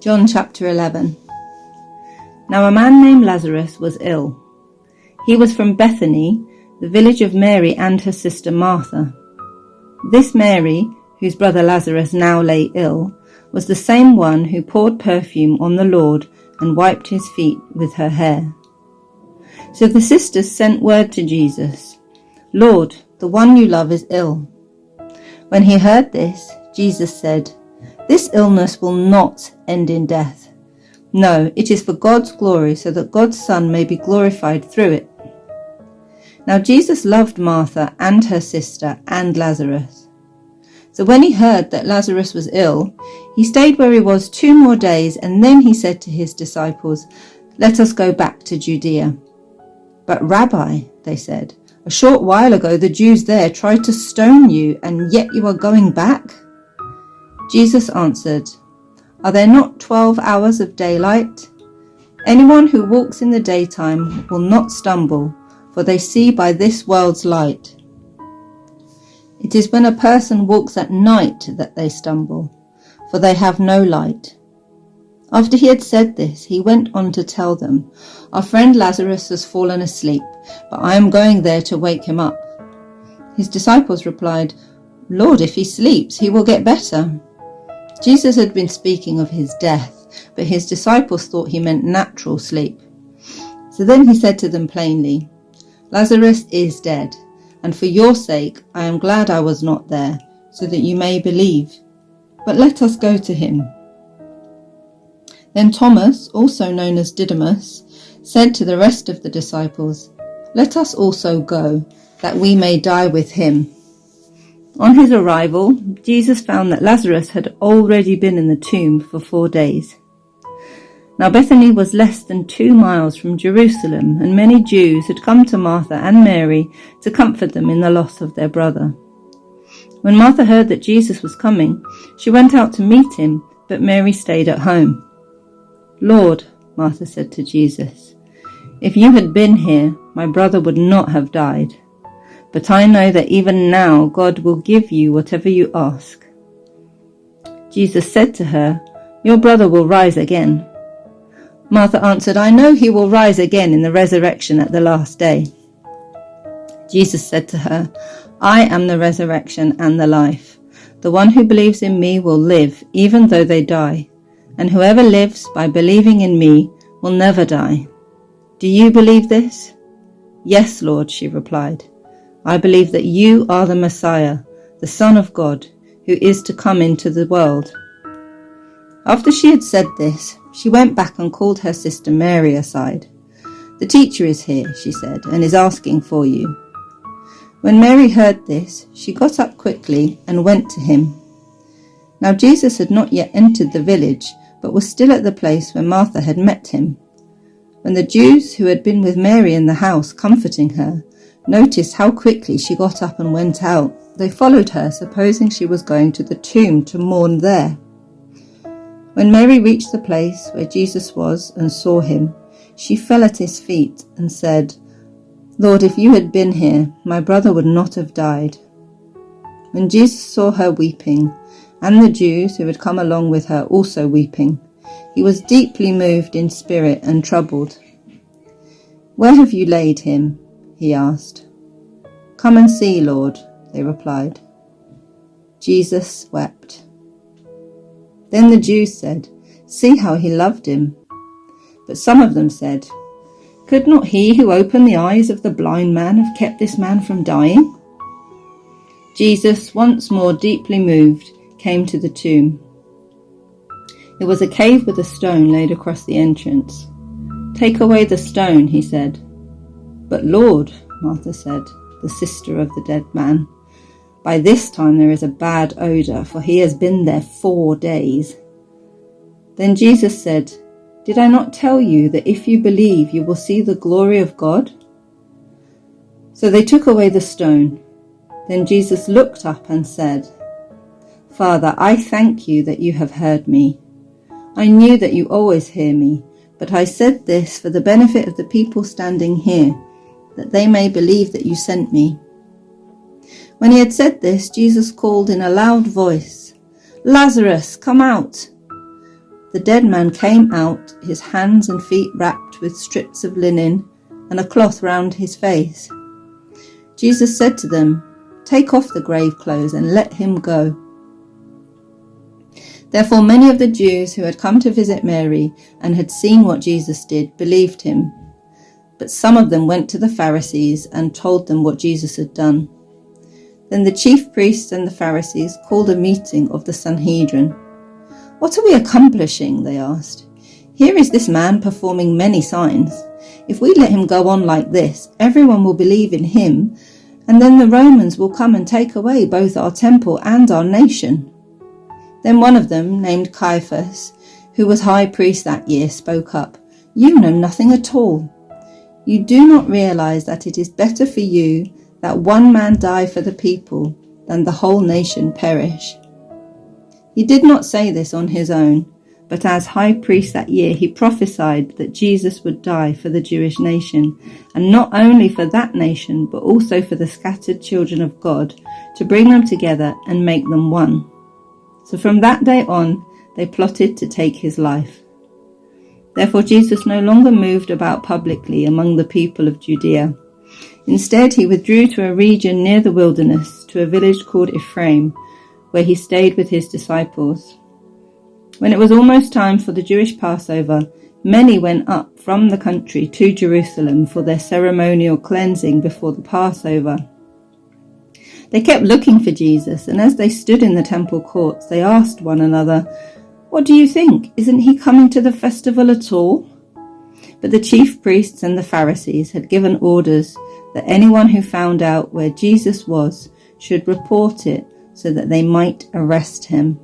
John chapter 11. Now a man named Lazarus was ill. He was from Bethany, the village of Mary and her sister Martha. This Mary, whose brother Lazarus now lay ill, was the same one who poured perfume on the Lord and wiped his feet with her hair. So the sisters sent word to Jesus, "Lord, the one you love is ill." When he heard this, Jesus said, "This illness will not end in death. No, it is for God's glory, so that God's Son may be glorified through it." Now Jesus loved Martha and her sister and Lazarus. So when he heard that Lazarus was ill, he stayed where he was 2 more days, and then he said to his disciples, "Let us go back to Judea." "But Rabbi," they said, "a short while ago the Jews there tried to stone you, and yet you are going back?" Jesus answered, "Are there not 12 hours of daylight? Anyone who walks in the daytime will not stumble, for they see by this world's light. It is when a person walks at night that they stumble, for they have no light." After he had said this, he went on to tell them, "Our friend Lazarus has fallen asleep, but I am going there to wake him up." His disciples replied, "Lord, if he sleeps, he will get better." Jesus had been speaking of his death, but his disciples thought he meant natural sleep. So then he said to them plainly, "Lazarus is dead, and for your sake I am glad I was not there, so that you may believe. But let us go to him." Then Thomas, also known as Didymus, said to the rest of the disciples, "Let us also go, that we may die with him." On his arrival, Jesus found that Lazarus had already been in the tomb for 4 days. Now Bethany was less than 2 miles from Jerusalem, and many Jews had come to Martha and Mary to comfort them in the loss of their brother. When Martha heard that Jesus was coming, she went out to meet him, but Mary stayed at home. "Lord," Martha said to Jesus, "if you had been here, my brother would not have died. But I know that even now God will give you whatever you ask." Jesus said to her, "Your brother will rise again." Martha answered, "I know he will rise again in the resurrection at the last day." Jesus said to her, "I am the resurrection and the life. The one who believes in me will live, even though they die. And whoever lives by believing in me will never die. Do you believe this?" "Yes, Lord," she replied. "I believe that you are the Messiah, the Son of God, who is to come into the world." After she had said this, she went back and called her sister Mary aside. "The teacher is here," she said, "and is asking for you." When Mary heard this, she got up quickly and went to him. Now Jesus had not yet entered the village, but was still at the place where Martha had met him. When the Jews who had been with Mary in the house comforting her noticed how quickly she got up and went out, they followed her, supposing she was going to the tomb to mourn there. When Mary reached the place where Jesus was and saw him, she fell at his feet and said, "Lord, if you had been here, my brother would not have died." When Jesus saw her weeping, and the Jews who had come along with her also weeping, he was deeply moved in spirit and troubled. "Where have you laid him?" he asked. "Come and see, Lord," they replied. Jesus wept. Then the Jews said, "See how he loved him." But some of them said, "Could not he who opened the eyes of the blind man have kept this man from dying?" Jesus, once more deeply moved, came to the tomb. It was a cave with a stone laid across the entrance. "Take away the stone," he said. "But Lord," Martha said, the sister of the dead man, "by this time there is a bad odour, for he has been there 4 days." Then Jesus said, "Did I not tell you that if you believe you will see the glory of God?" So they took away the stone. Then Jesus looked up and said, "Father, I thank you that you have heard me. I knew that you always hear me, but I said this for the benefit of the people standing here, that they may believe that you sent me." When he had said this, Jesus called in a loud voice, "Lazarus, come out!" the dead man came out, his hands and feet wrapped with strips of linen and a cloth round his face. Jesus said to them, "Take off the grave clothes and let him go." Therefore many of the Jews who had come to visit Mary and had seen what Jesus did believed him. But some of them went to the Pharisees and told them what Jesus had done. Then the chief priests and the Pharisees called a meeting of the Sanhedrin. "What are we accomplishing?" they asked. "Here is this man performing many signs. If we let him go on like this, everyone will believe in him, and then the Romans will come and take away both our temple and our nation." Then one of them, named Caiaphas, who was high priest that year, spoke up. "You know nothing at all. You do not realize that it is better for you that one man die for the people than the whole nation perish." He did not say this on his own, but as high priest that year he prophesied that Jesus would die for the Jewish nation, and not only for that nation, but also for the scattered children of God, to bring them together and make them one. So from that day on, they plotted to take his life. Therefore Jesus no longer moved about publicly among the people of Judea. Instead, he withdrew to a region near the wilderness, to a village called Ephraim, where he stayed with his disciples. When it was almost time for the Jewish Passover, many went up from the country to Jerusalem for their ceremonial cleansing before the Passover. They kept looking for Jesus, and as they stood in the temple courts, they asked one another, "What do you think? Isn't he coming to the festival at all?" But the chief priests and the Pharisees had given orders that anyone who found out where Jesus was should report it so that they might arrest him.